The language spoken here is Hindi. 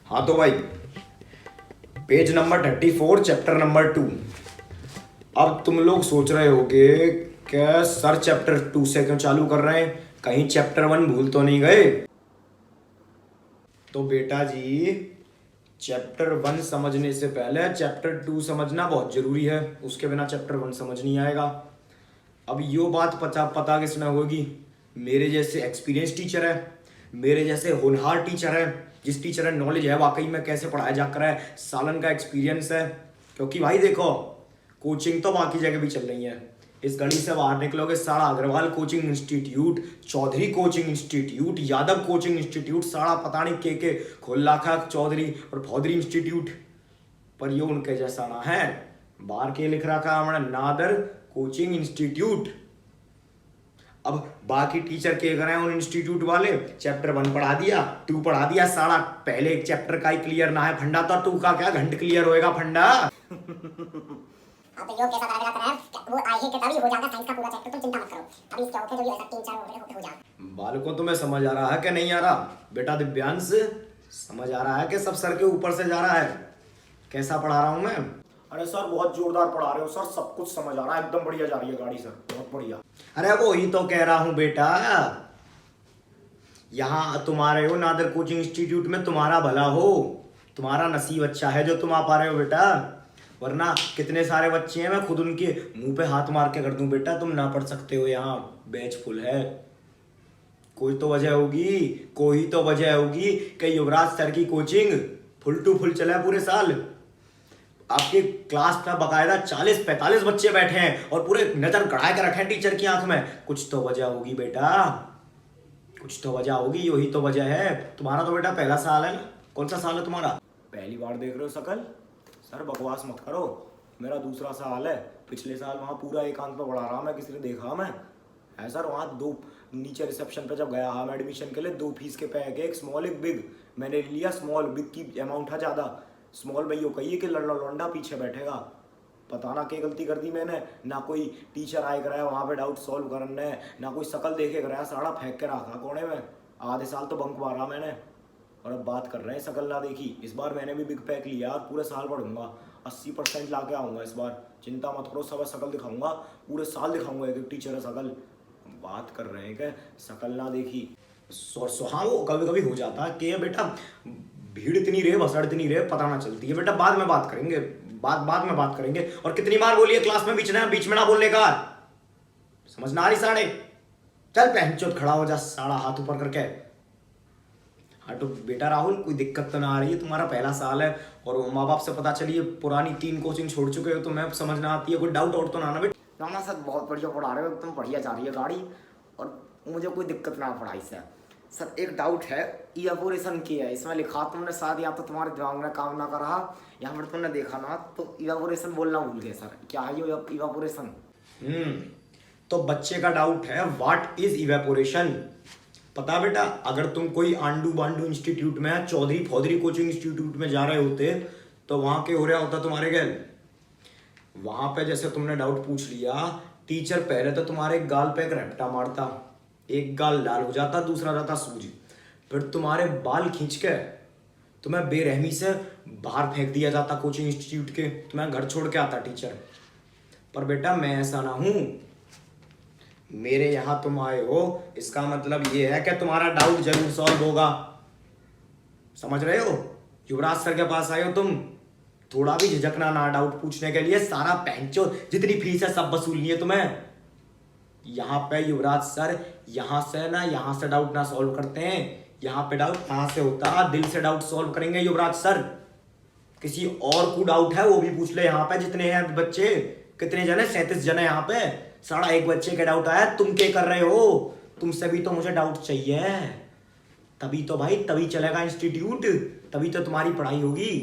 हाँ तो भाई, पेज नंबर 34 चैप्टर नंबर 2। अब तुम लोग सोच रहे होगे क्या सर चैप्टर 2 से क्यों चालू कर रहे हैं, कहीं चैप्टर 1 भूल तो नहीं गए। तो बेटा जी, चैप्टर 1 समझने से पहले चैप्टर 2 समझना बहुत जरूरी है, उसके बिना चैप्टर 1 समझ नहीं आएगा। अब यो बात पता पता किसने होगी? मेरे जैसे एक्सपीरियंस टीचर है, मेरे जैसे होनहार टीचर है, जिस टीचर है नॉलेज है वाकई में कैसे पढ़ाया जा कर है, सालन का एक्सपीरियंस है। क्योंकि भाई देखो, कोचिंग तो बाकी जगह भी चल रही है, इस गली से बाहर निकलोगे सारा Agarwal coaching institute, Chaudhary coaching institute, Yadav coaching institute, सारा पता नहीं के खोल रखा चौधरी और भौधरी इंस्टीट्यूट, पर ये उनके जैसा ना है। बाहर के लिख रखा हमारा नादर कोचिंग इंस्टीट्यूट। अब बाकी टीचर के करें उन इंस्टीट्यूट वाले, चैप्टर 1 पढ़ा दिया, 2 पढ़ा दिया, सारा पहले एक चैप्टर का ही क्लियर ना है फंडा, तो 2 का क्या घंट क्लियर होएगा फंडा। अब योग कैसा करेगा है वो आगे के तभी हो जाएगा साइंस का पूरा चैप्टर, तो चिंता मत करो। अभी इसके ओके जो भी ऐसा 3-4 हो जाएगा। बालकों तुम्हें समझ आ रहा है कि नहीं आ रहा? बेटा दिव्यांश, समझ आ रहा है कि सब सर के ऊपर से जा रहा है? कैसा पढ़ा रहा हूं मैं? अरे सर बहुत जोरदार पढ़ा रहे हो सर, सब कुछ समझ आ रहा है, एकदम बढ़िया जा रही है गाड़ी सर, बहुत बढ़िया। अरे वो ही तो कह रहा हूं बेटा, यहाँ तुम्हारे हो नादर कोचिंग इंस्टीट्यूट में तुम्हारा भला हो, तुम्हारा नसीब अच्छा है जो तुम आ पा रहे हो बेटा, वरना कितने सारे बच्चे हैं मैं खुद उनके मुंह पे हाथ मार के कर दूं बेटा तुम ना पढ़ सकते हो, यहाँ बैच फुल है। कोई तो वजह होगी, कोई तो वजह होगी कि युवराज सर की कोचिंग फुल टू फुल चला है पूरे साल। आपकी क्लास में बकायदा 40-45 बच्चे बैठे हैं और पूरे नजर गड़ा के रखे हैं टीचर की आंख में। कुछ तो वजह होगी बेटा, कुछ तो वजह होगी, यही तो वजह है। तुम्हारा तो बेटा पहला साल है ना? कौन सा साल है तुम्हारा? पहली बार देख रहे हो शकल? सर बकवास मत करो, मेरा दूसरा साल है। पिछले साल वहाँ पूरा एकांत में पढ़ा रहा मैं, किसी ने देखा मैं है सर? वहाँ 2 नीचे रिसेप्शन पे जब गया हम एडमिशन के लिए, 2 फीस के पैक, एक स्मॉल एक बिग। मैंने लिया स्मॉल, बिग की अमाउंट है ज़्यादा। स्मॉल में यो कहिए कि लड़ना लौंडा पीछे बैठेगा। पता ना क्या गलती कर दी मैंने, ना कोई टीचर आए कराया वहाँ पे डाउट सॉल्व करने, ना कोई शकल देखे कराया, सारा फेंक के रखा कोने में। आधे साल तो बंक मारा मैंने, और अब बात कर रहे हैं शकल ना देखी। इस बार मैंने भी बिग पैक लिया और पूरे साल पढ़ूंगा, 80% ला के आऊँगा इस बार। चिंता मत करो, सब शकल दिखाऊंगा, पूरे साल दिखाऊंगा एक टीचर है शकल। बात कर रहे हैं कि शकल ना देखी। हाँ वो कभी कभी हो जाता है कि बेटा भीड़ इतनी रहे, भसड़ इतनी रहे, पता ना चलती है बेटा। बाद में बात करेंगे, बाद में बात करेंगे। और कितनी बार बोलिए क्लास में बीच में ना बोलने का, समझ ना आ रही साढ़े? चल पहनचोद खड़ा हो जा साड़ा हाथ ऊपर करके। हाँ तो बेटा राहुल, कोई दिक्कत तो ना आ रही है? तुम्हारा पहला साल है और माँ बाप से पता चलिए पुरानी 3 कोचिंग छोड़ चुके हो, तो मैं समझ ना आती है, कोई डाउट और तो ना बेटा? रामा सर बहुत बढ़िया पढ़ा रहे हो, एकदम बढ़िया जा रही है गाड़ी, और मुझे कोई दिक्कत ना पढ़ाई से। सर एक डाउट है, इवेपोरेशन की है, इसमें लिखा तुमने शायद, या तो तुम्हारे दिमाग में काम ना कर रहा, या फिर तुमने देखा ना, तो इवेपोरेशन बोलना भूल गए सर। क्या है ये इवेपोरेशन? तो बच्चे का डाउट है व्हाट इज इवेपोरेशन। पता बेटा, अगर तुम कोई आंडू बांडू इंस्टीट्यूट में, चौधरी फौधरी कोचिंग इंस्टीट्यूट में जा रहे होते, तो वहां के हो रहा होता तुम्हारे गैल। वहां पे जैसे तुमने डाउट पूछ लिया, टीचर पहले तो तुम्हारे गाल पे एक रपटा मारता, एक गाल लाल हो जाता, दूसरा जाता सूज, फिर तुम्हारे बाल खींच के तुम्हें बेरहमी से बाहर फेंक दिया जाता कोचिंग इंस्टीट्यूट के, तुम्हें घर छोड़ के आता टीचर। पर बेटा मैं ऐसा ना हूं, मेरे यहां तुम आए हो, इसका मतलब ये है कि तुम्हारा डाउट जरूर सॉल्व होगा। समझ रहे हो? युवराज सर के पास आए हो तुम, थोड़ा भी झिझकना ना डाउट पूछने के लिए, सारा पहनचो जितनी फीस है सब वसूलनी है तुम्हें। यहाँ पे युवराज सर यहाँ से डाउट ना सॉल्व करते हैं, यहाँ पे डाउट कहाँ से होता, दिल से डाउट सॉल्व करेंगे युवराज सर। किसी और को डाउट है वो भी पूछ ले, यहाँ पे जितने हैं बच्चे, कितने जने, 37 जने यहाँ पे, सारा एक बच्चे का डाउट आया, तुम क्या कर रहे हो? तुमसे भी तो मुझे डाउट चाहिए, तभी तो भाई, तभी चलेगा इंस्टीट्यूट, तभी तो तुम्हारी पढ़ाई होगी।